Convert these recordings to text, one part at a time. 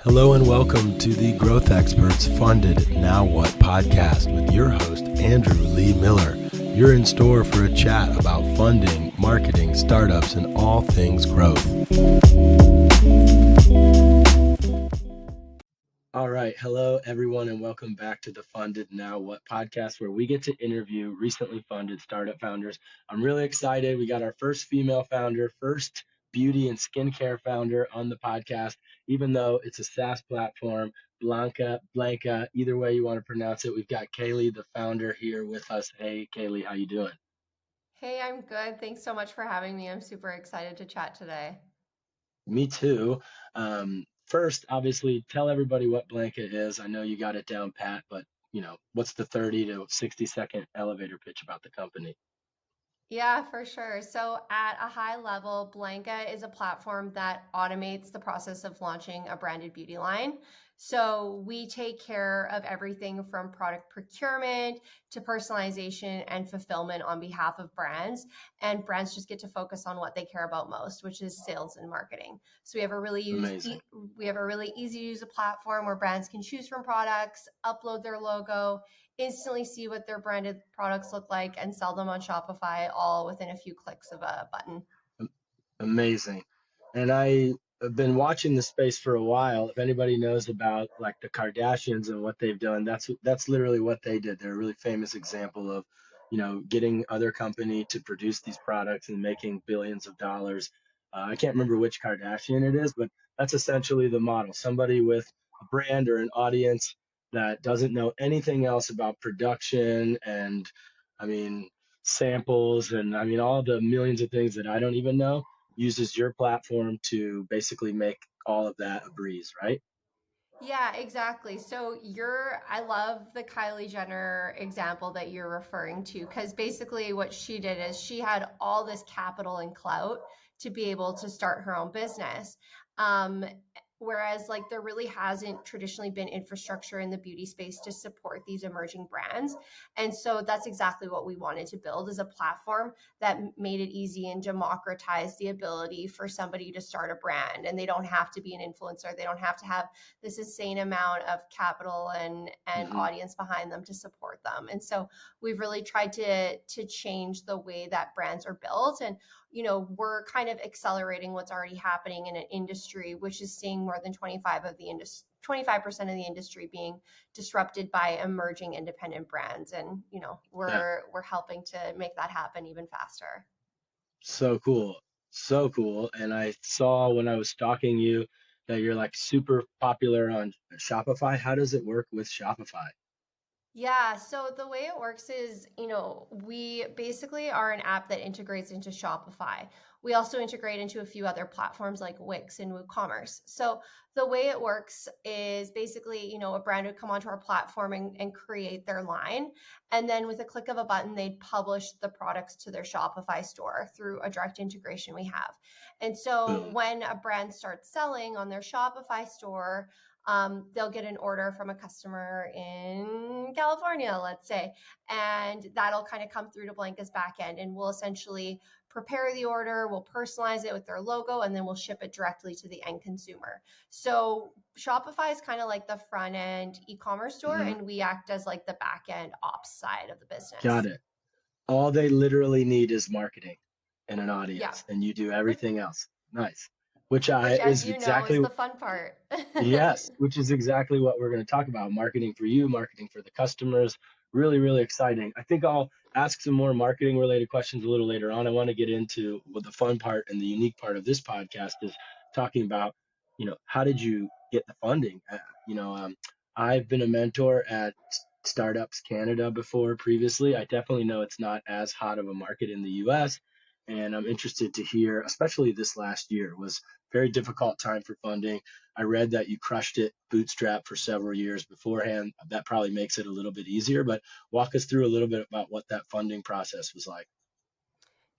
Hello and welcome to the GrowthExpertz Funded Now What podcast with your host, Andrew Lee Miller. You're in store for a chat about funding, marketing, startups, and all things growth. All right. Hello, everyone, and welcome back to the Funded Now What podcast, where we get to interview recently funded startup founders. I'm really excited. We got our first female founder, first beauty and skincare founder on the podcast, even though it's a SaaS platform, Blanka, either way you want to pronounce it. We've got Kaylee, the founder, here with us. Hey, Kaylee, how you doing? Hey, I'm good. Thanks so much for having me. I'm super excited to chat today. Me too. First, obviously, tell everybody what Blanka is. I know you got it down pat, but what's the 30 to 60-second elevator pitch about the company? Yeah, for sure. So, at a high level, Blanka is a platform that automates the process of launching a branded beauty line. So, we take care of everything from product procurement to personalization and fulfillment on behalf of brands. And brands just get to focus on what they care about most, which is sales and marketing. So, Amazing. we have a really easy to use platform where brands can choose from products, upload their logo, instantly see what their branded products look like, and sell them on Shopify all within a few clicks of a button. Amazing. And I have been watching the space for a while. If anybody knows about like the Kardashians and what they've done, that's literally what they did. They're a really famous example of, getting other company to produce these products and making billions of dollars. I can't remember which Kardashian it is, but that's essentially the model. Somebody with a brand or an audience that doesn't know anything else about production and, I mean, samples and all the millions of things that I don't even know, uses your platform to basically make all of that a breeze, right? Yeah, exactly. So I love the Kylie Jenner example that you're referring to, because basically what she did is she had all this capital and clout to be able to start her own business. Um, Whereas like there really hasn't traditionally been infrastructure in the beauty space to support these emerging brands. And so that's exactly what we wanted to build, is a platform that made it easy and democratized the ability for somebody to start a brand. And they don't have to be an influencer. They don't have to have this insane amount of capital and Hmm. audience behind them to support them. And so we've really tried to change the way that brands are built. And we're kind of accelerating what's already happening in an industry which is seeing more than 25% of the industry being disrupted by emerging independent brands. And Yeah, we're helping to make that happen even faster. so cool. So cool. And I saw when I was stalking you that you're like super popular on Shopify. How does it work with Shopify? Yeah, so the way it works is, we basically are an app that integrates into Shopify. We also integrate into a few other platforms like Wix and WooCommerce. So the way it works is basically, a brand would come onto our platform and create their line. And then with a click of a button, they'd publish the products to their Shopify store through a direct integration we have. And so Boom. when a brand starts selling on their Shopify store, they'll get an order from a customer in California, let's say, and that'll kind of come through to Blanka's backend, and we'll essentially prepare the order, we'll personalize it with their logo, and then we'll ship it directly to the end consumer. So Shopify is kind of like the front end e-commerce store, Hmm. and we act as like the back end ops side of the Got business. it. All they literally need is marketing and an Yeah, audience, and you do which, everything else. Nice. Which which as is you know, is exactly. the fun part. Yes, which is exactly what we're going to talk about. Marketing for you, marketing for the customers. Really, really exciting. I think I'll ask some more marketing related questions a little later on. I want to get into what the fun part and the unique part of this podcast is, talking about, how did you get the funding? I've been a mentor at Startups Canada before previously. I definitely know it's not as hot of a market in the US. And I'm interested to hear, especially this last year was very difficult time for funding. I read that you crushed it bootstrap for several years beforehand. That probably makes it a little bit easier, but walk us through a little bit about what that funding process was like.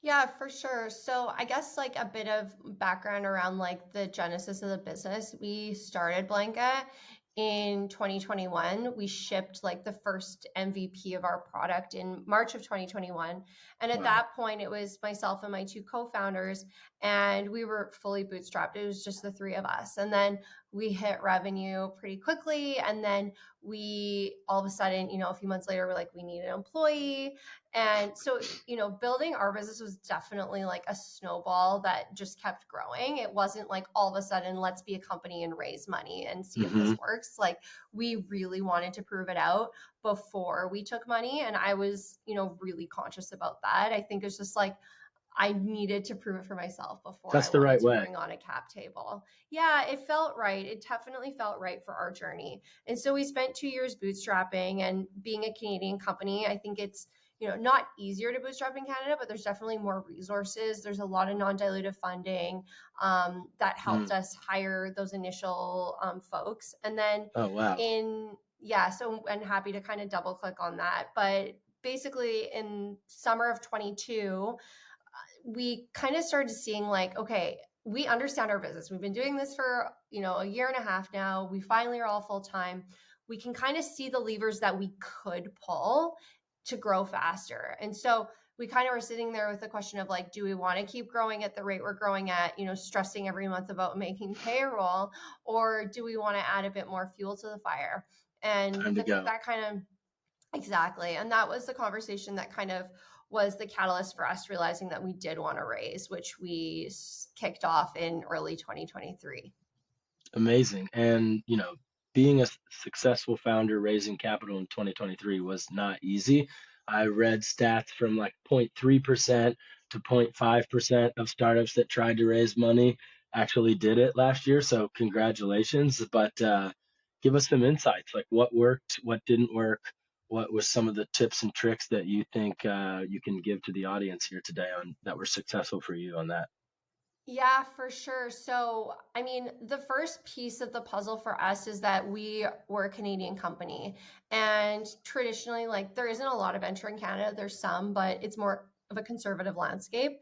Yeah, for sure. So I guess like a bit of background around like the genesis of the business. We started Blanka in 2021. We shipped like the first MVP of our product in March of 2021. And at Wow. that point, it was myself and my two co-founders. and we were fully bootstrapped. It was just the three of us. And then we hit revenue pretty quickly. And then we all of a sudden, a few months later, we're like, we need an employee. And so, building our business was definitely like a snowball that just kept growing. It wasn't like all of a sudden, let's be a company and raise money and see if Mm-hmm. this works. Like, we really wanted to prove it out before we took money. And I was, really conscious about that. I think it's just like, I needed to prove it for myself before I That's the wanted right to way. bring on a cap table. Yeah, it felt right. It definitely felt right for our journey. And so we spent 2 years bootstrapping, and being a Canadian company, I think it's, not easier to bootstrap in Canada, but there's definitely more resources. There's a lot of non-dilutive funding that helped Mm. us hire those initial folks. And then Oh, wow. so I'm happy to kind of double click on that. But basically in summer of 22, we kind of started seeing like, okay, we understand our business. We've been doing this for, a year and a half now. We finally are all full time. We can kind of see the levers that we could pull to grow faster. And so we kind of were sitting there with the question of like, do we want to keep growing at the rate we're growing at, stressing every month about making payroll, or do we want to add a bit more fuel to the fire? And Time to go. that kind of Exactly. And that was the conversation that kind of was the catalyst for us realizing that we did want to raise, which we kicked off in early 2023. Amazing. And, being a successful founder raising capital in 2023 was not easy. I read stats from like 0.3% to 0.5% of startups that tried to raise money actually did it last year. So congratulations. But give us some insights, like what worked, what didn't work, what was some of the tips and tricks that you think you can give to the audience here today on that were successful for you on that. Yeah, for sure. So, I mean, the first piece of the puzzle for us is that we were a Canadian company. And traditionally, like, there isn't a lot of venture in Canada. There's some, but it's more of a conservative landscape.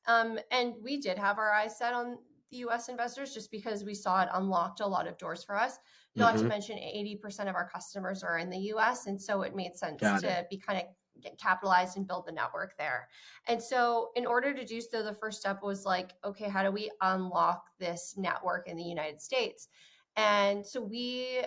And we did have our eyes set on the US investors just because we saw it unlocked a lot of doors for us. Not to Mm-hmm. mention 80% of our customers are in the US. And so it made sense Got it. to be kind of get capitalized and build the network there. And so, in order to do so, the first step was like, okay, how do we unlock this network in the United States? And so we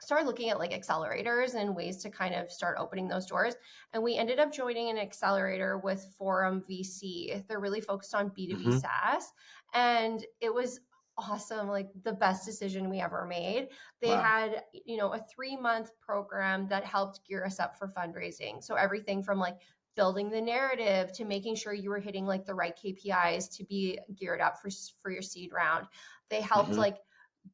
started looking at like accelerators and ways to kind of start opening those doors. And we ended up joining an accelerator with Forum VC. They're really focused on B2B Mm-hmm. SaaS. And it was awesome, like the best decision we ever made. They Wow. had, a 3-month program that helped gear us up for fundraising. So everything from like building the narrative to making sure you were hitting like the right KPIs to be geared up for your seed round. They helped Mm-hmm. like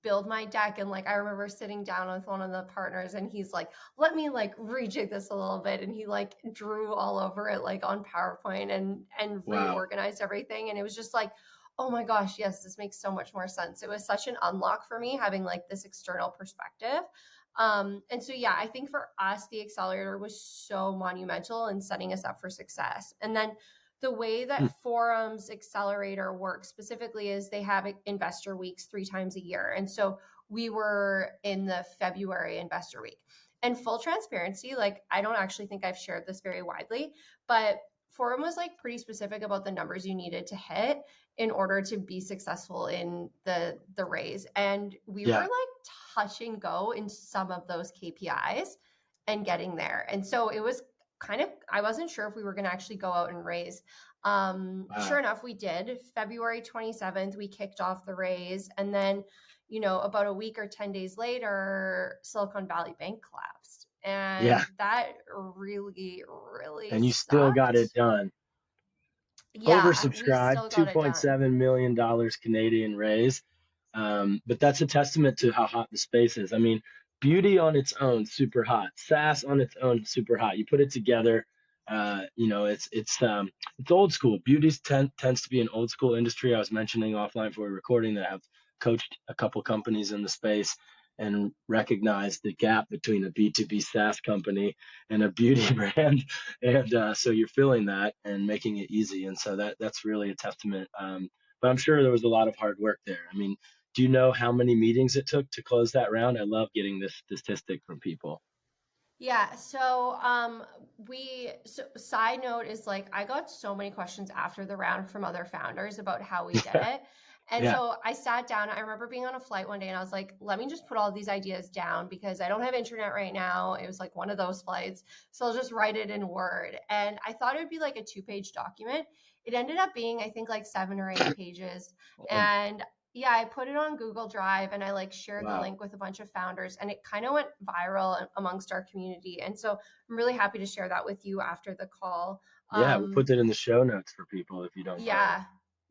build my deck, and like I remember sitting down with one of the partners and he's like, let me like rejig this a little bit, and he like drew all over it like on PowerPoint and Wow. reorganized everything, and it was just like, oh my gosh, yes, this makes so much more sense. It was such an unlock for me having like this external perspective. And so, yeah, I think for us, the accelerator was so monumental in setting us up for success. And then the way Hmm. that Forum's accelerator works specifically is they have investor weeks 3 times a year. And so we were in the February investor week. And full transparency, like I don't actually think I've shared this very widely, but Forum was like pretty specific about the numbers you needed to hit in order to be successful in the raise. And we were Yeah. like touch and go in some of those KPIs and getting there. And so it was kind of, I wasn't sure if we were going to actually go out and raise. Sure Wow. enough, we did. February 27th, we kicked off the raise. And then, about a week or 10 days later, Silicon Valley Bank collapsed. And Yeah. that really, really And you still got it sucked. done. Yeah, we Oversubscribed, still got it done. $2.7 million Canadian raise. But that's a testament to how hot the space is. I mean, beauty on its own, super hot. SaaS on its own, super hot. You put it together, it's old school. Tends to be an old school industry. I was mentioning offline before recording that I've coached a couple companies in the space and recognized the gap between a B2B SaaS company and a beauty brand. And so you're filling that and making it easy. And so that's really a testament. But I'm sure there was a lot of hard work there. I mean, do you know how many meetings it took to close that round? I love getting this statistic from people. Yeah. So side note is like, I got so many questions after the round from other founders about how we did it. And Yeah. so I sat down. I remember being on a flight one day and I was like, let me just put all these ideas down because I don't have internet right now. It was like one of those flights. So I'll just write it in Word. And I thought it would be like a 2-page document. It ended up being, I think, like 7 or 8 pages. Um, And yeah, I put it on Google Drive and I like shared the wow. link with a bunch of founders and it kind of went viral amongst our community. And so I'm really happy to share that with you after the call. Yeah, we'll put that in the show notes for people if you don't mind. Yeah,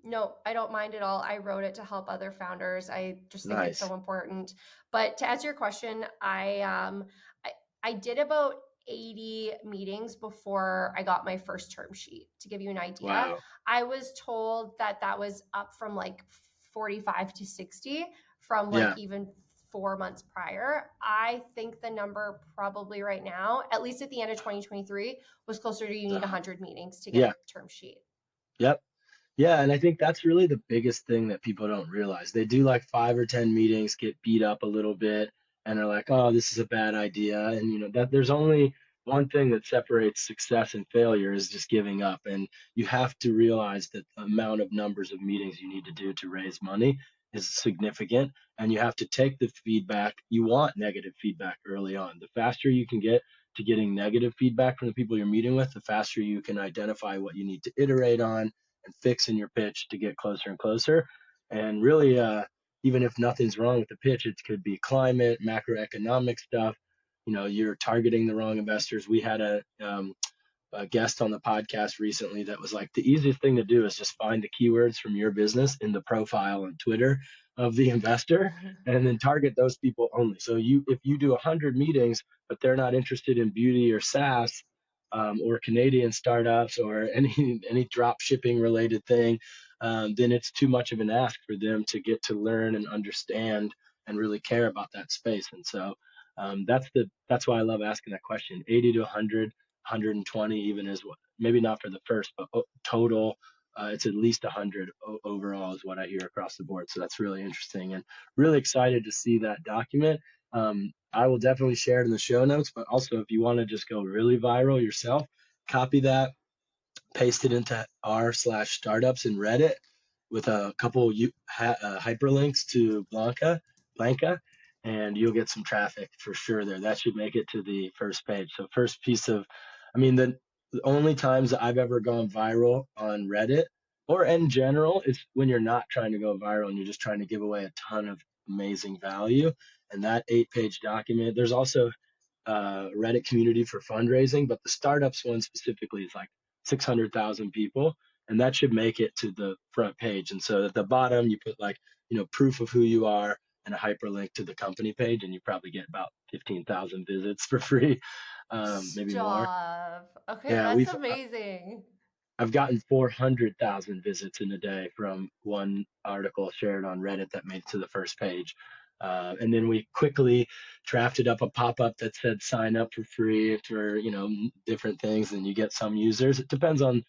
no, I don't mind at all. I wrote it to help other founders. I just think it's Nice. so important. But to answer your question, I, I did about 80 meetings before I got my first term sheet. To give you an idea, Wow. I was told that that was up from like 45 to 60 from like Yeah. even 4 months prior. I think the number probably right now, at least at the end of 2023, was closer to you need Uh, 100 meetings to get a yeah. term sheet. Yep. Yeah, and I think that's really the biggest thing that people don't realize. They do like 5 or 10 meetings, get beat up a little bit, and are like, "Oh, this is a bad idea." And that there's only one thing that separates success and failure is just giving up. And you have to realize that the amount of numbers of meetings you need to do to raise money is significant, and you have to take the feedback. You want negative feedback early on. The faster you can get to getting negative feedback from the people you're meeting with, the faster you can identify what you need to iterate on and fix in your pitch to get closer and closer. And really, even if nothing's wrong with the pitch, it could be climate, macroeconomic stuff. You're targeting the wrong investors. We had a guest on the podcast recently that was like, the easiest thing to do is just find the keywords from your business in the profile on Twitter of the investor and then target those people only. So if you do 100 meetings but they're not interested in beauty or SaaS, or Canadian startups or any drop shipping related thing, then it's too much of an ask for them to get to learn and understand and really care about that space. And so that's why I love asking that question. 80 to 100, 120 even is what, maybe not for the first, but total. It's at least 100 overall is what I hear across the board. So that's really interesting and really excited to see that document. I will definitely share it in the show notes, but also if you want to just go really viral yourself, copy that, paste it into r/startups in Reddit with a couple hyperlinks to Blanka, and you'll get some traffic for sure there. That should make it to the first page. So first piece of, I mean, the only times that I've ever gone viral on Reddit or in general is when you're not trying to go viral and you're just trying to give away a ton of amazing value. And that 8-page document, there's also Reddit community for fundraising, but the startups one specifically is like 600,000 people, and that should make it to the front page. And so at the bottom, you put like, proof of who you are and a hyperlink to the company page, and you probably get about 15,000 visits for free, maybe more. Stop. Okay, Yeah, that's we've amazing. I've gotten 400,000 visits in a day from one article shared on Reddit that made it to the first page. And then we quickly drafted up a pop-up that said sign up for free for, different things, and you get some users. It depends on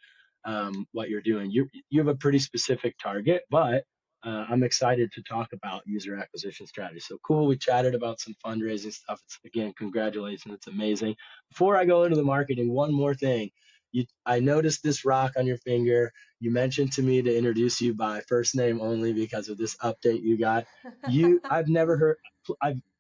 what you're doing. You have a pretty specific target, but I'm excited to talk about user acquisition strategy. So cool. We chatted about some fundraising stuff. Again, congratulations. It's amazing. Before I go into the marketing, one more thing. I noticed this rock on your finger. You mentioned to me to introduce you by first name only because of this update you got. I've never heard.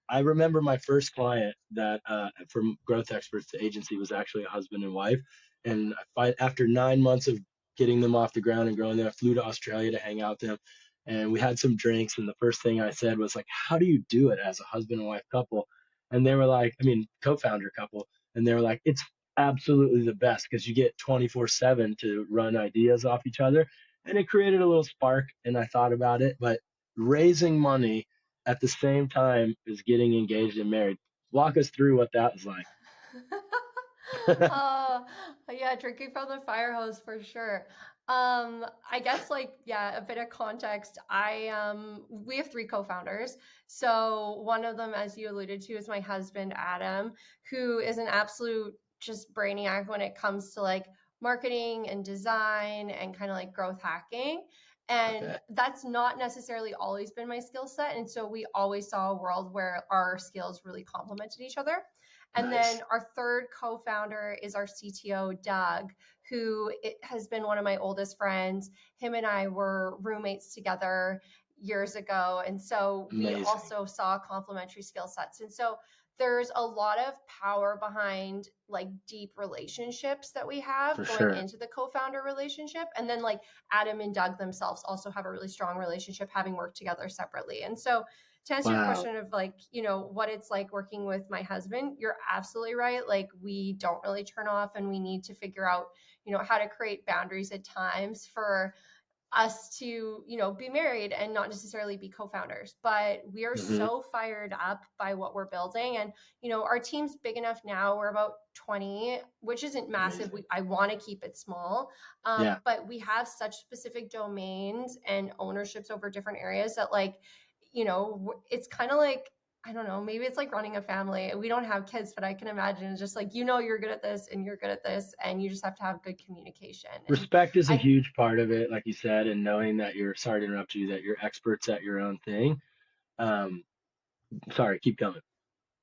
I remember my first client that from GrowthExpertz, the agency, was actually a husband and wife. And after 9 months of getting them off the ground and growing them, I flew to Australia to hang out with them. And we had some drinks. And the first thing I said was like, "How do you do it as a husband and wife couple?" And they were like, I mean, co-founder couple. And they were like, "It's absolutely the best because you get 24/7 to run ideas off each other." And it created a little spark. And I thought about it, but raising money at the same time as getting engaged and married. Walk us through what that was like. uh, yeah, drinking from the fire hose for sure. I guess like, yeah, a bit of context. We have 3 co-founders. So one of them, as you alluded to, is my husband, Adam, who is an absolute just brainiac when it comes to like marketing and design and kind of like growth hacking. And Okay. that's not necessarily always been my skill set. And so we always saw a world where our skills really complemented each other. And then Nice. our third co-founder is our CTO, Doug, who has been one of my oldest friends. Him and I were roommates together years ago. And so we Amazing. also saw complementary skill sets. And so there's a lot of power behind like deep relationships that we have For going sure. into the co-founder relationship. And then like Adam and Doug themselves also have a really strong relationship, having worked together separately. And so to answer your Wow. question of like, what it's like working with my husband, you're absolutely right. Like we don't really turn off, and we need to figure out, how to create boundaries at times for us to, be married and not necessarily be co-founders. But we are Hmm. so fired up by what we're building. And, our team's big enough now. We're about 20, which isn't massive. Amazing. I want to keep it small. Yeah. But we have such specific domains and ownerships over different areas that like, it's kind of like, I don't know, maybe it's like running a family. We don't have kids, but I can imagine it's just like, you're good at this and you're good at this, and you just have to have good communication. And Respect is a I huge part of it, like you said, and knowing that you're, sorry to interrupt you, that you're experts at your own thing. Um, Sorry, keep going.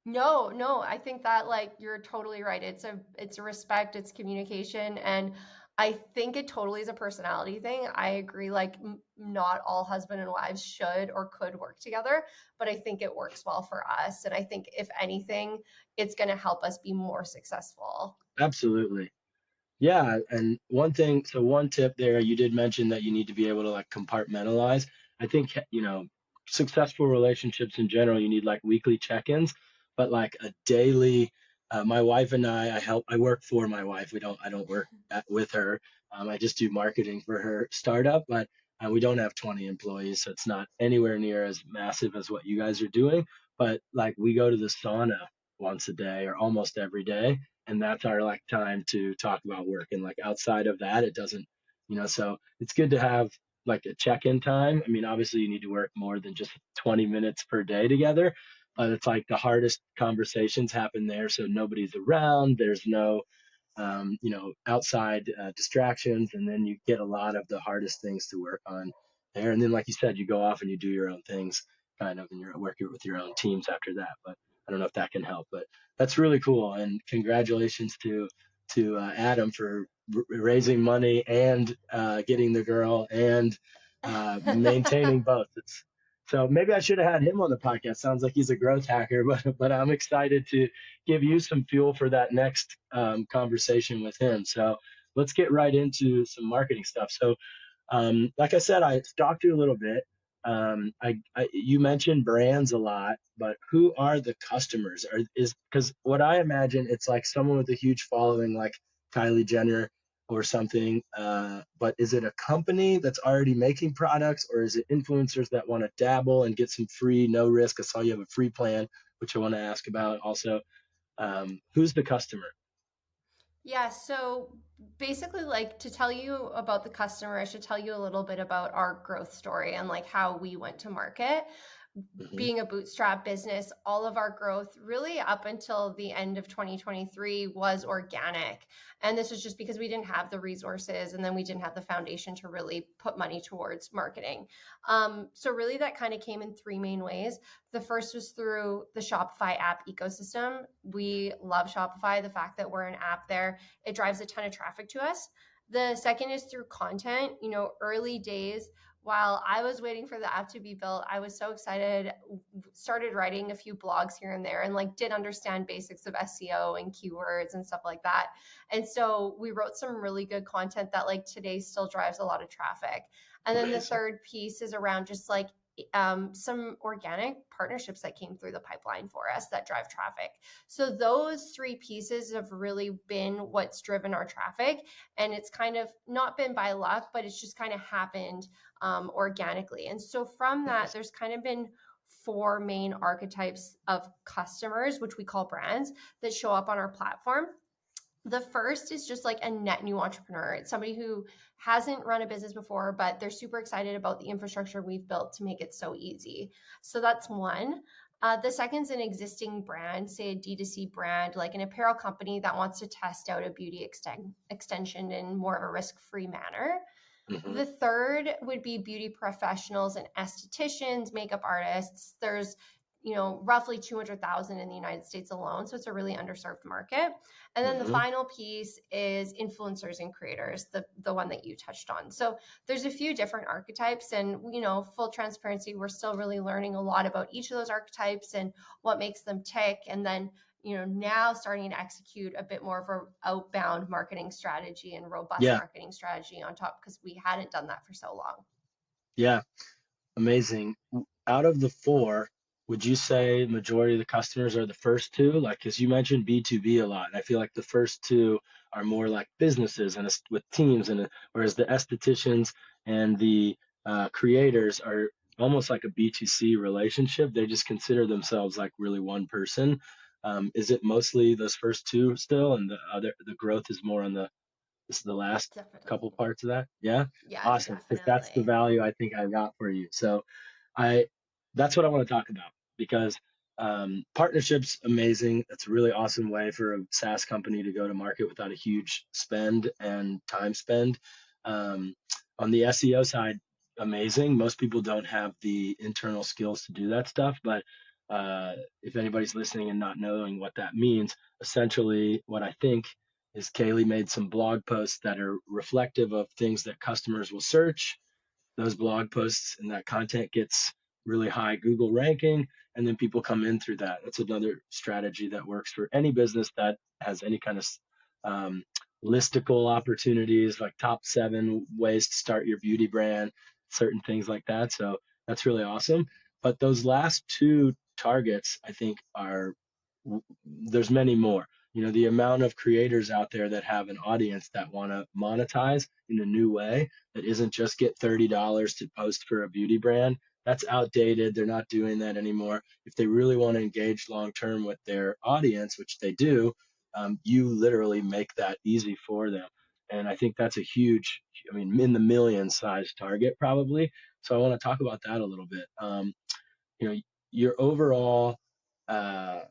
No, I think that like you're totally right. It's a respect, it's communication, and I think it totally is a personality thing. I agree. Like not all husband and wives should or could work together, but I think it works well for us. And I think if anything, it's going to help us be more successful. Absolutely. Yeah, and one thing, so one tip there, you did mention that you need to be able to like compartmentalize. I think, successful relationships in general, you need like weekly check-ins, but like a daily, my wife and I work for my wife. I don't work with her. I just do marketing for her startup, but we don't have 20 employees, so it's not anywhere near as massive as what you guys are doing. But like we go to the sauna once a day or almost every day, and that's our like time to talk about work. And like outside of that, it doesn't, so it's good to have like a check-in time. I mean, obviously you need to work more than just 20 minutes per day together, but it's like the hardest conversations happen there, so nobody's around, there's no outside distractions, and then you get a lot of the hardest things to work on there. And then, like you said, you go off and you do your own things, kind of, and you're working with your own teams after that. But I don't know if that can help, but that's really cool. And congratulations to Adam for raising money and getting the girl and maintaining both. It's so maybe I should have had him on the podcast. Sounds like he's a growth hacker, but I'm excited to give you some fuel for that next conversation with him. So let's get right into some marketing stuff. So like I said, I stalked you a little bit. You mentioned brands a lot, but who are the customers? Is because what I imagine, it's like someone with a huge following, like Kylie Jenner or something. But is it a company that's already making products, or is it influencers that want to dabble and get some free, no risk? I saw you have a free plan, which I want to ask about also. Who's the customer? Yeah, so basically, like to tell you about the customer, I should tell you a little bit about our growth story and like how we went to market. Hmm. Being a bootstrap business, all of our growth really up until the end of 2023 was organic. And this was just because we didn't have the resources, and then we didn't have the foundation to really put money towards marketing. So really that kind of came in three main ways. The first was through the Shopify app ecosystem. We love Shopify. The fact that we're an app there, it drives a ton of traffic to us. The second is through content. Early days, while I was waiting for the app to be built, I was so excited, started writing a few blogs here and there, and like did understand basics of SEO and keywords and stuff like that. And so we wrote some really good content that like today still drives a lot of traffic. And then the Amazing. third piece is around just like some organic partnerships that came through the pipeline for us that drive traffic. So those three pieces have really been what's driven our traffic. And it's kind of not been by luck, but it's just kind of happened organically. And so from that, Nice. there's kind of been four main archetypes of customers, which we call brands, that show up on our platform. The first is just like a net new entrepreneur. It's somebody who hasn't run a business before, but they're super excited about the infrastructure we've built to make it so easy. So that's one. The second is an existing brand, say a D2C brand, like an apparel company that wants to test out a beauty extension in more of a risk-free manner. Hmm. The third would be beauty professionals and estheticians, makeup artists. There's, roughly 200,000 in the United States alone. So it's a really underserved market. And then the Hmm. final piece is influencers and creators, the one that you touched on. So there's a few different archetypes, and, full transparency, we're still really learning a lot about each of those archetypes and what makes them tick. And then, now starting to execute a bit more of an outbound marketing strategy and robust Yeah. marketing strategy on top, because we hadn't done that for so long. Yeah. Amazing. Out of the four, would you say majority of the customers are the first two? Like, because you mentioned B2B a lot, and I feel like the first two are more like businesses and with teams, and whereas the estheticians and the creators are almost like a B2C relationship. They just consider themselves like really one person. Is it mostly those first two still, and the growth is more on the last couple Definitely. parts of that? Yeah, Yeah, awesome. Because that's the definitely. value I think I got for you. So I that's what I want to talk about because partnerships amazing. That's a really awesome way for a SaaS company to go to market without a huge spend and time spend. Um, on the SEO side, amazing. Most people don't have the internal skills to do that stuff, but if anybody's listening and not knowing what that means, essentially what I think is Kaylee made some blog posts that are reflective of things that customers will search. Those blog posts and that content gets really high Google ranking, and then people come in through that. That's another strategy that works for any business that has any kind of um, listicle opportunities, like top 7 ways to start your beauty brand, certain things like that. So that's really awesome. But those last two targets, I think, are there's many more. The amount of creators out there that have an audience that want to monetize in a new way that isn't just get $30 to post for a beauty brand. That's outdated. They're not doing that anymore. If they really want to engage long term with their audience, which they do, you literally make that easy for them. And I think that's a huge, I mean, in the million size target probably. So I want to talk about that a little bit. You know, your overall uh,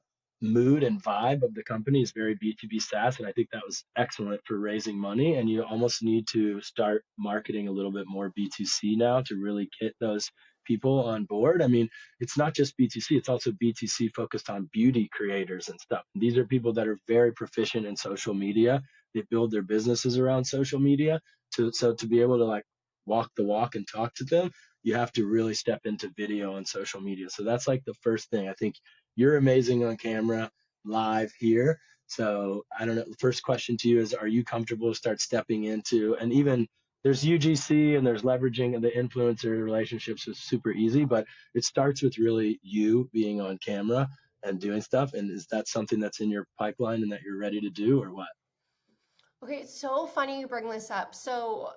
mood and vibe of the company is very B2B SaaS, and I think that was excellent for raising money. And you almost need to start marketing a little bit more B2C now to really get those people on board. I mean, it's not just B2C, it's also B2C focused on beauty creators and stuff. These are people that are very proficient in social media. They build their businesses around social media. So to be able to like walk the walk and talk to them, you have to really step into video and social media. So that's like the first thing. I think you're amazing on camera, live here. So I don't know. The first question to you is, are you comfortable to start stepping into, and even there's UGC and there's leveraging and the influencer relationships is super easy, but it starts with really you being on camera and doing stuff. And is that something that's in your pipeline and that you're ready to do, or what? Okay, it's so funny you bring this up. So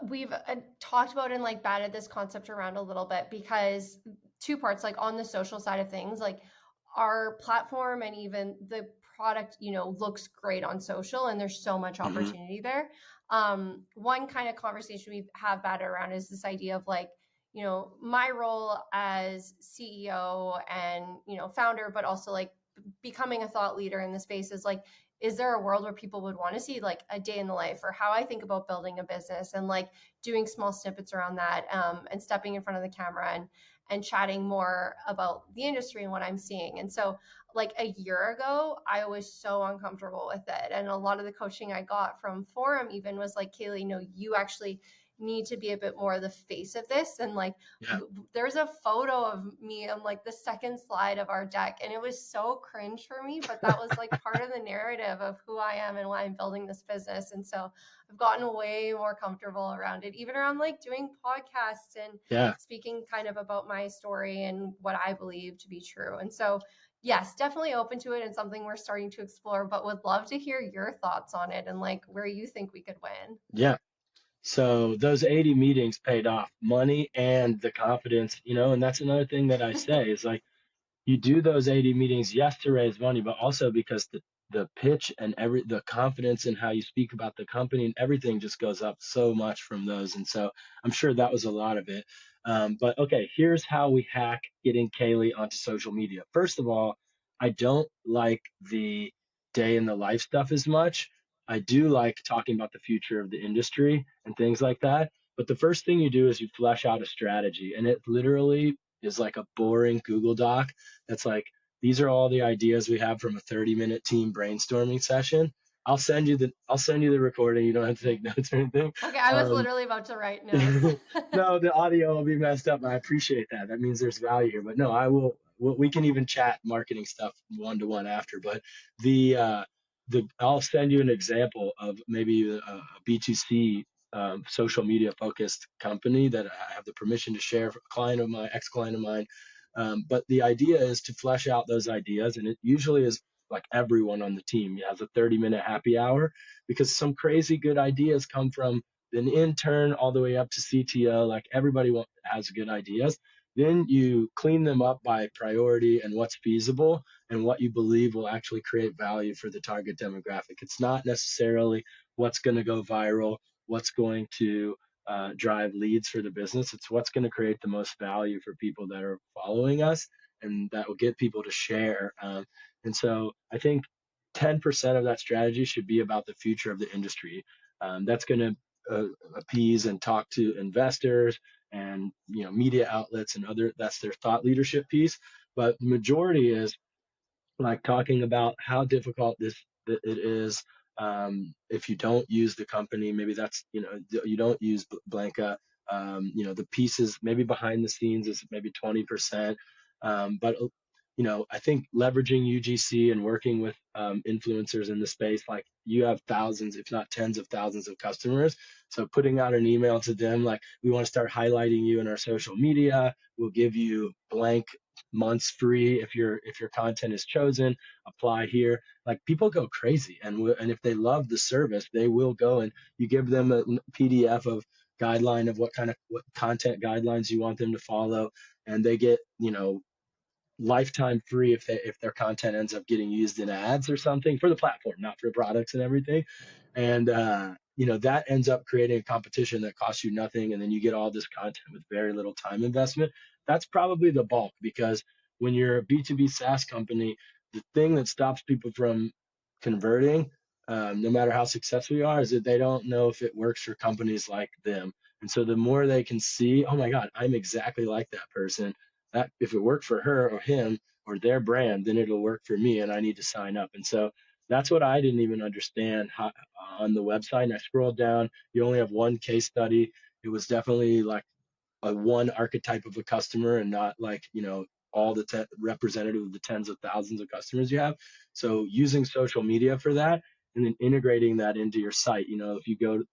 we've talked about and like batted this concept around a little bit, because two parts, like on the social side of things, like our platform and even the product, looks great on social, and there's so much Hmm. opportunity there. One kind of conversation we have batted around is this idea of like, my role as CEO and, founder, but also like becoming a thought leader in the space is like, is there a world where people would want to see like a day in the life, or how I think about building a business, and like doing small snippets around that, and stepping in front of the camera and chatting more about the industry and what I'm seeing. And so like a year ago, I was so uncomfortable with it. And a lot of the coaching I got from Forum even was like, Kaylee, no, you actually need to be a bit more the face of this. And like Yeah. there's a photo of me on like the second slide of our deck, and it was so cringe for me, but that was like part of the narrative of who I am and why I'm building this business. And so I've gotten way more comfortable around it, even around like doing podcasts and Yeah. speaking kind of about my story and what I believe to be true. And so yes, definitely open to it, and something we're starting to explore, but would love to hear your thoughts on it and like where you think we could win. Yeah. So those 80 meetings paid off money and the confidence, and that's another thing that I say is like, you do those 80 meetings, yes, to raise money, but also because the pitch and the confidence in how you speak about the company and everything just goes up so much from those. And so I'm sure that was a lot of it. But okay, here's how we hack getting Kaylee onto social media. First of all, I don't like the day in the life stuff as much. I do like talking about the future of the industry and things like that. But the first thing you do is you flesh out a strategy, and it literally is like a boring Google Doc that's like, these are all the ideas we have from a 30-minute team brainstorming session. I'll send you the recording. You don't have to take notes or anything. Okay, I was Um, literally about to write notes. no, the audio will be messed up. I appreciate that. That means there's value here. But no, I will. We can even chat marketing stuff one to one after. But the uh, I'll send you an example of maybe a B2C social media focused company that I have the permission to share. A client of mine, ex client of mine. But the idea is to flesh out those ideas, and it usually is like everyone on the team has a 30-minute happy hour because some crazy good ideas come from an intern all the way up to CTO. Like everybody has good ideas. Then you clean them up by priority and what's feasible and what you believe will actually create value for the target demographic. It's not necessarily what's going to go viral, what's going to drive leads for the business. It's what's going to create the most value for people that are following us, and that will get people to share. And so I think 10% of that strategy should be about the future of the industry. That's going to appease and talk to investors and media outlets and other. That's their thought leadership piece. But the majority is like talking about how difficult it is if you don't use the company. Maybe that's you don't use Blanka. The pieces maybe behind the scenes is maybe 20%, but I think leveraging UGC and working with influencers in the space, like you have thousands, if not tens of thousands of customers. So putting out an email to them, like, we want to start highlighting you in our social media. We'll give you blank months free if your content is chosen. Apply here. Like, people go crazy, and if they love the service, they will go, and you give them a PDF of guideline of what content guidelines you want them to follow, and they get lifetime free if their content ends up getting used in ads or something for the platform, not for products and everything. And that ends up creating a competition that costs you nothing, and then you get all this content with very little time investment. That's probably the bulk, because when you're a B2B SaaS company, the thing that stops people from converting, no matter how successful you are, is that they don't know if it works for companies like them. And so the more they can see, oh my God, I'm exactly like that person, that if it worked for her or him or their brand, then it'll work for me, and I need to sign up. And so that's what I didn't even understand on the website. And I scrolled down, you only have one case study. It was definitely like a one archetype of a customer, and not like all the representative of the tens of thousands of customers you have. So using social media for that, and then integrating that into your site. If you go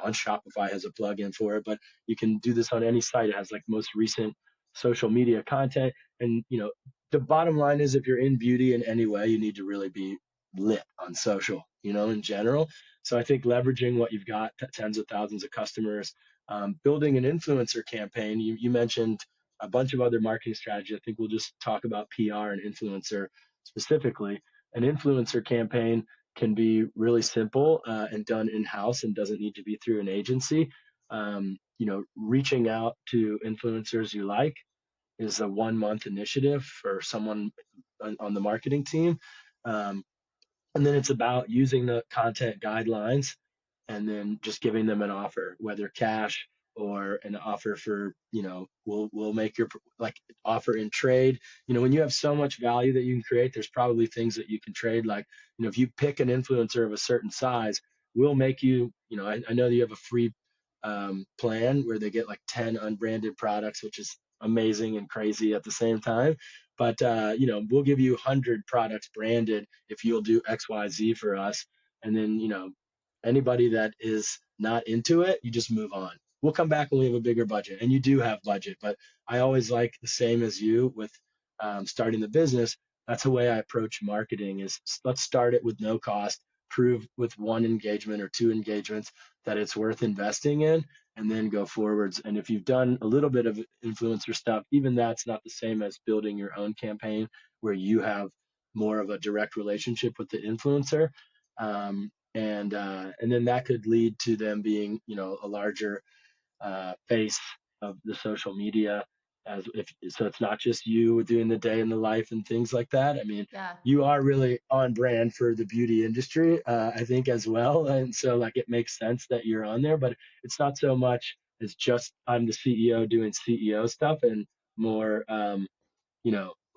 on Shopify has a plugin for it, but you can do this on any site. It has like most recent social media content. And the bottom line is, if you're in beauty in any way, you need to really be lit on social, in general. So I think leveraging what you've got, tens of thousands of customers, building an influencer campaign. You mentioned a bunch of other marketing strategies. I think we'll just talk about PR and influencer specifically. An influencer campaign can be really simple and done in-house, and doesn't need to be through an agency. Reaching out to influencers you like is a 1 month initiative for someone on the marketing team. Um, and then it's about using the content guidelines, and then just giving them an offer, whether cash or an offer for, we'll make your like offer in trade. When you have so much value that you can create, there's probably things that you can trade. Like, if you pick an influencer of a certain size, we'll make you, I know that you have a free plan where they get like 10 unbranded products, which is amazing and crazy at the same time. But, we'll give you 100 products branded if you'll do XYZ for us. And then, anybody that is not into it, you just move on. We'll come back when we have a bigger budget, and you do have budget. But I always like the same as you with starting the business. That's the way I approach marketing: is let's start it with no cost, prove with one engagement or two engagements that it's worth investing in, and then go forwards. And if you've done a little bit of influencer stuff, even that's not the same as building your own campaign where you have more of a direct relationship with the influencer. And then that could lead to them being a larger face of the social media, as if so it's not just you doing the day in the life and things like that. I mean, Yeah. you are really on brand for the beauty industry, I think, as well. And so, like, it makes sense that you're on there, but it's not so much is just I'm the CEO doing CEO stuff, and more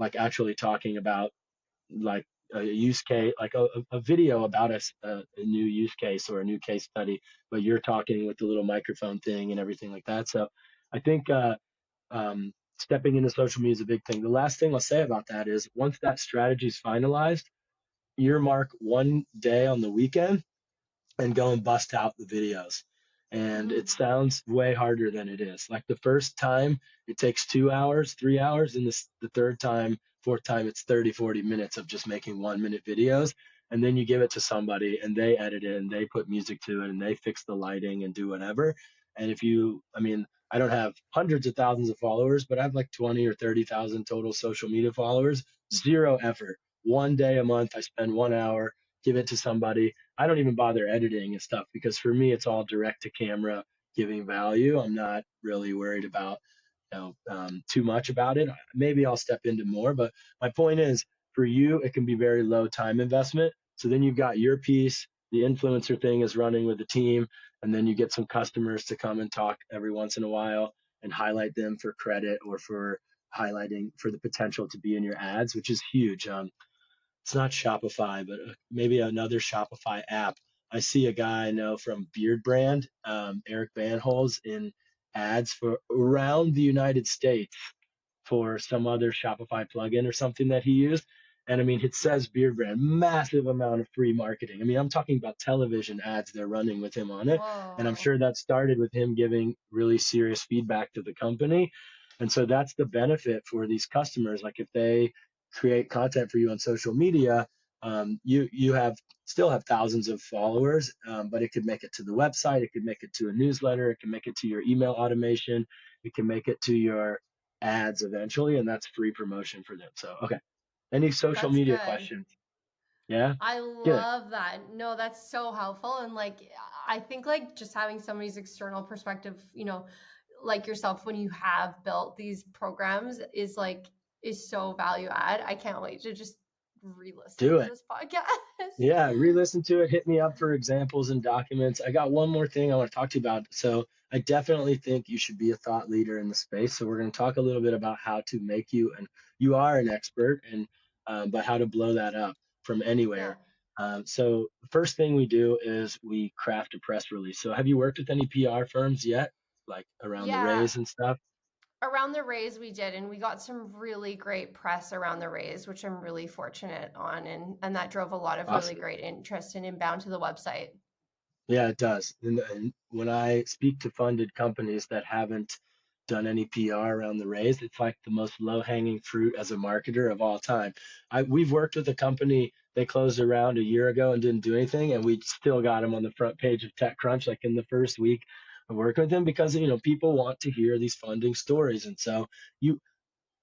like actually talking about like a use case, like a video about a new use case or a new case study, but you're talking with the little microphone thing and everything like that. So I think stepping into social media is a big thing. The last thing I'll say about that is once that strategy is finalized, earmark one day on the weekend and go and bust out the videos. And Mm-hmm. it sounds way harder than it is. Like the first time, it takes 2 hours, 3 hours. And the third time, fourth time, it's 30, 40 minutes of just making 1 minute videos. And then you give it to somebody and they edit it and they put music to it and they fix the lighting and do whatever. And I mean, I don't have hundreds of thousands of followers, but I have like 20 or 30,000 total social media followers. Zero effort. One day a month, I spend 1 hour, give it to somebody. I don't even bother editing and stuff because for me, it's all direct to camera giving value. I'm not really worried about, too much about it. Maybe I'll step into more, but my point is for you, it can be very low time investment. So then you've got your piece, the influencer thing is running with the team, and then you get some customers to come and talk every once in a while and highlight them for credit or for highlighting for the potential to be in your ads, which is huge. It's not Shopify, but maybe another Shopify app. I see a guy I know from Beard Brand, Eric Van Holes, in ads for around the United States for some other Shopify plugin or something that he used. And I mean, it says Beard Brand, massive amount of free marketing. I mean, I'm talking about television ads they're running with him on it. And I'm Whoa. sure that started with him giving really serious feedback to the company. And so that's the benefit for these customers. Like if they create content for you on social media, you have still have thousands of followers, but it could make it to the website, it could make it to a newsletter, it can make it to your email automation, it can make it to your ads eventually, and that's free promotion for them. So, okay. Any social That's media good. questions? Yeah. I Good. love that. No, that's so helpful. And like, I think like just having somebody's external perspective, like yourself, when you have built these programs is so value add. I can't wait to just re-listen Do to it. this podcast. Yeah, re-listen to it. Hit me up for examples and documents. I got one more thing I want to talk to you about. So I definitely think you should be a thought leader in the space. So we're going to talk a little bit about how to make you, and you are an expert, and but how to blow that up from Yeah. anywhere. So the first thing we do is we craft a press release. So have you worked with any PR firms yet, like around the Yeah. raise and stuff? Around the raise we did, and we got some really great press around the raise, which I'm really fortunate on. And that drove a lot of really Awesome. great interest and inbound to the website. Yeah, it does. And when I speak to funded companies that haven't done any PR around the raise, it's like the most low-hanging fruit as a marketer of all time. We've worked with a company, they closed around a year ago and didn't do anything, and we still got them on the front page of TechCrunch like in the first week of working with them because people want to hear these funding stories. And so you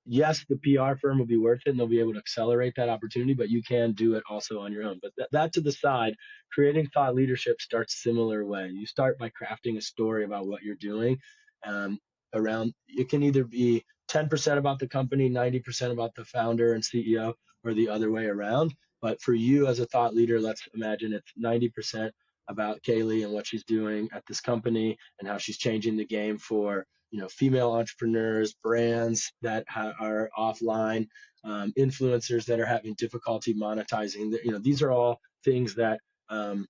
yes, the PR firm will be worth it and they'll be able to accelerate that opportunity, but you can do it also on your own. But that to the side, creating thought leadership starts similar way. You start by crafting a story about what you're doing. Um, Around it can either be 10% about the company, 90% about the founder and CEO, or the other way around. But for you as a thought leader, let's imagine it's 90% about Kaylee and what she's doing at this company and how she's changing the game for female entrepreneurs, brands that are offline, influencers that are having difficulty monetizing. These are all things that um,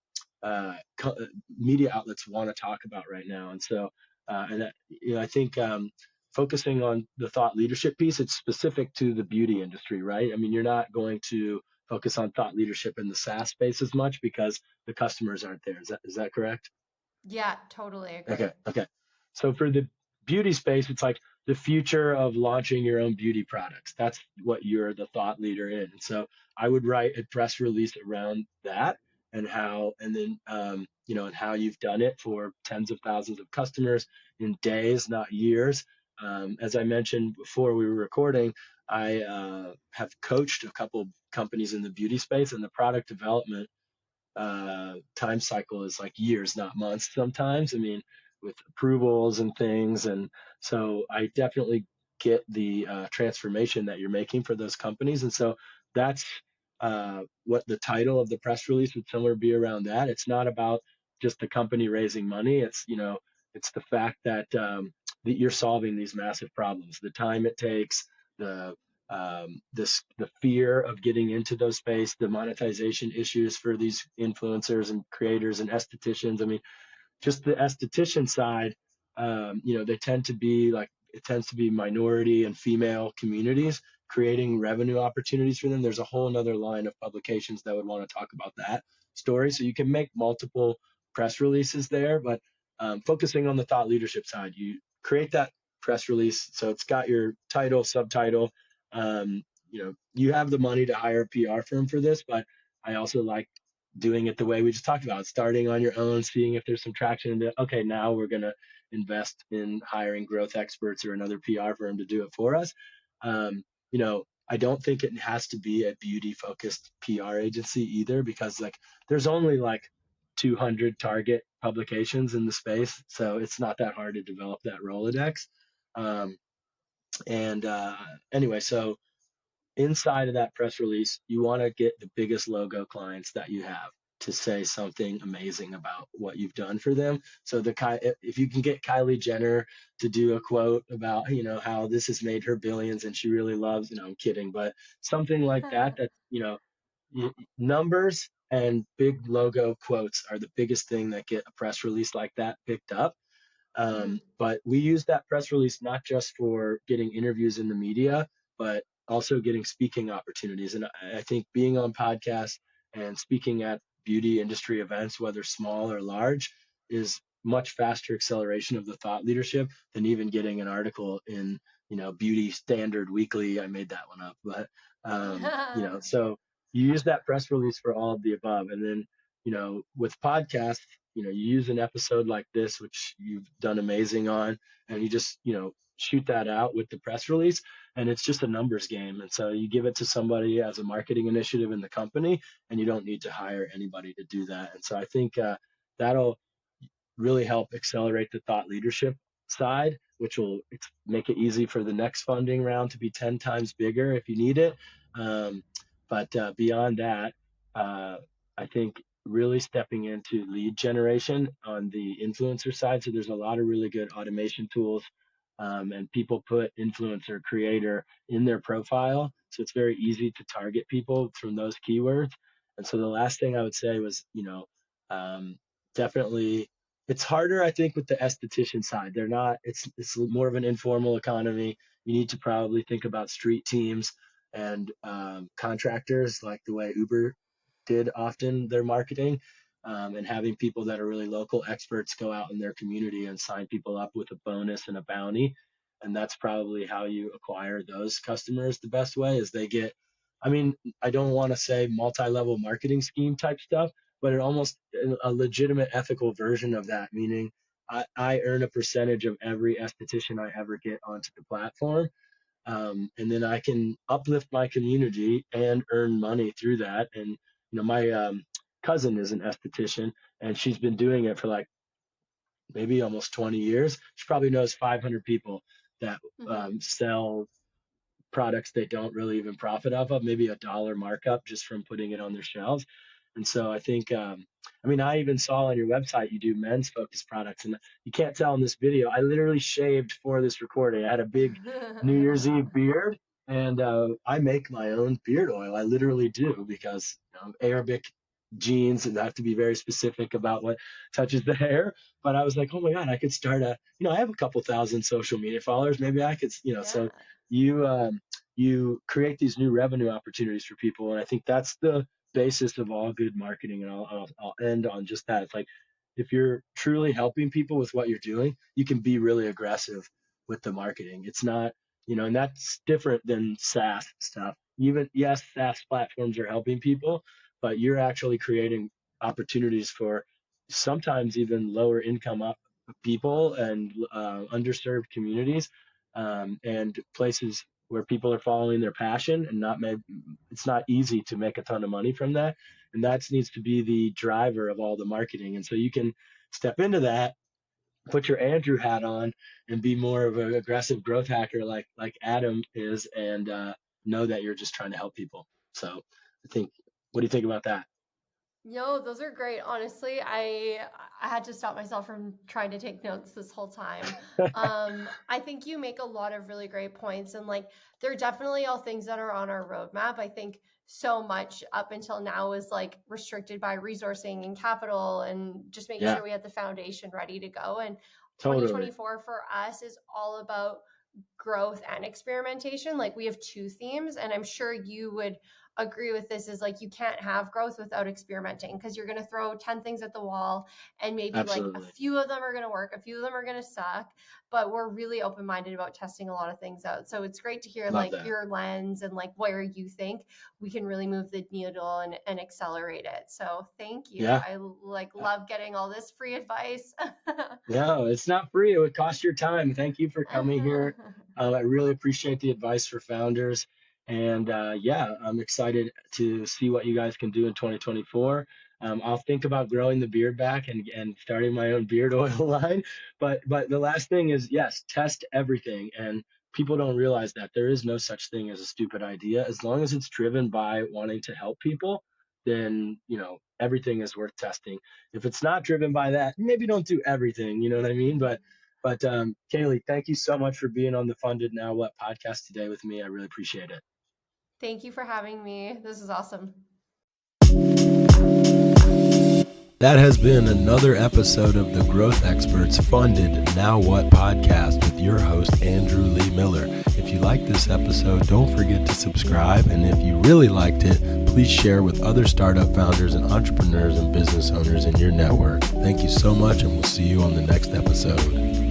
media outlets want to talk about right now. And so, and that, I think focusing on the thought leadership piece, it's specific to the beauty industry, right? I mean, you're not going to focus on thought leadership in the SaaS space as much because the customers aren't there. Is that correct? Yeah, totally Okay. agree. Okay. So for the beauty space, it's like the future of launching your own beauty products. That's what you're the thought leader in. And so I would write a press release around that and and how you've done it for tens of thousands of customers in days, not years. As I mentioned before we were recording, I have coached a couple companies in the beauty space, and the product development time cycle is like years, not months sometimes. I mean, with approvals and things. And so I definitely get the transformation that you're making for those companies. And so that's what the title of the press release would somewhere be around that. It's not about just the company raising money. It's It's the fact that you're solving these massive problems, the time it takes, the the fear of getting into those space, the monetization issues for these influencers and creators and estheticians. I mean, just the esthetician side, they tend to be like, it tends to be minority and female communities, creating revenue opportunities for them. There's a whole nother line of publications that would want to talk about that story. So you can make multiple press releases there, but focusing on the thought leadership side, you create that press release. So it's got your title, subtitle. You have the money to hire a PR firm for this, but I also like doing it the way we just talked about, starting on your own, seeing if there's some traction, and okay, now we're going to invest in hiring GrowthExpertz or another PR firm to do it for us. Um, I don't think it has to be a beauty focused PR agency either, because like there's only like 200 target publications in the space, so it's not that hard to develop that Rolodex. Um, and anyway, so inside of that press release, you want to get the biggest logo clients that you have to say something amazing about what you've done for them. So if you can get Kylie Jenner to do a quote about, how this has made her billions and she really loves, I'm kidding, but something like that, numbers and big logo quotes are the biggest thing that get a press release like that picked up. Mhm. But we use that press release not just for getting interviews in the media, but also getting speaking opportunities. And I think being on podcasts and speaking at beauty industry events, whether small or large, is much faster acceleration of the thought leadership than even getting an article in, Beauty Standard Weekly. I made that one up, but so you use that press release for all of the above. And then, with podcasts, you use an episode like this, which you've done amazing on, and you just, shoot that out with the press release, and it's just a numbers game. And so you give it to somebody as a marketing initiative in the company, and you don't need to hire anybody to do that. And so I think that'll really help accelerate the thought leadership side, which will make it easy for the next funding round to be 10 times bigger if you need it. But beyond that, I think really stepping into lead generation on the influencer side. So there's a lot of really good automation tools, and people put influencer creator in their profile. So it's very easy to target people from those keywords. And so the last thing I would say was, um, definitely it's harder, I think, with the esthetician side. They're not, it's more of an informal economy. You need to probably think about street teams and contractors, like the way Uber did often their marketing, and having people that are really local experts go out in their community and sign people up with a bonus and a bounty. And that's probably how you acquire those customers the best way, is they get, I mean, I don't want to say multi-level marketing scheme type stuff, but it almost a legitimate ethical version of that, meaning I earn a percentage of every esthetician I ever get onto the platform. And then I can uplift my community and earn money through that. And, my cousin is an esthetician, and she's been doing it for like maybe almost 20 years. She probably knows 500 people that Mhm. sell products they don't really even profit off of, maybe a dollar markup just from putting it on their shelves. And so I think, I mean, I even saw on your website you do men's focused products, and you can't tell in this video, I literally shaved for this recording. I had a big New Year's Eve beard, and I make my own beard oil. I literally do, because Arabic genes and I have to be very specific about what touches the hair. But I was like, oh my God, I could start I have a couple thousand social media followers. Maybe I could, Yeah. so you you create these new revenue opportunities for people. And I think that's the basis of all good marketing. And I'll end on just that. It's like, if you're truly helping people with what you're doing, you can be really aggressive with the marketing. It's not, and that's different than SaaS stuff. Even, yes, SaaS platforms are helping people, but you're actually creating opportunities for sometimes even lower income people and underserved communities, and places where people are following their passion, and it's not easy to make a ton of money from that. And that needs to be the driver of all the marketing. And so you can step into that, put your Andrew hat on, and be more of an aggressive growth hacker like Adam is, and know that you're just trying to help people. So I think, what do you think about that? No, those are great. Honestly, I had to stop myself from trying to take notes this whole time. I think you make a lot of really great points, and like they're definitely all things that are on our roadmap. I think so much up until now is like restricted by resourcing and capital and just making Yeah, sure we had the foundation ready to go. And totally. 2024 for us is all about growth and experimentation. Like we have two themes, and I'm sure you would agree with this, is like you can't have growth without experimenting, because you're going to throw 10 things at the wall and maybe like a Absolutely. few of them are going to work, a few of them are going to suck, but we're really open-minded about testing a lot of things out. So it's great to hear Love like that. your lens and like where you think we can really move the needle and accelerate it. So thank you. Yeah. I like love getting all this free advice. No, it's not free. It would cost your time. Thank you for coming here. I really appreciate the advice for founders. And yeah, I'm excited to see what you guys can do in 2024. I'll think about growing the beard back and starting my own beard oil line. But the last thing is, yes, test everything. And people don't realize that there is no such thing as a stupid idea. As long as it's driven by wanting to help people, then everything is worth testing. If it's not driven by that, maybe don't do everything. You know what I mean? But Kaylee, thank you so much for being on the Funded Now What podcast today with me. I really appreciate it. Thank you for having me. This is awesome. That has been another episode of the GrowthExpertz Funded Now What podcast with your host, Andrew Lee Miller. If you liked this episode, don't forget to subscribe. And if you really liked it, please share with other startup founders and entrepreneurs and business owners in your network. Thank you so much, and we'll see you on the next episode.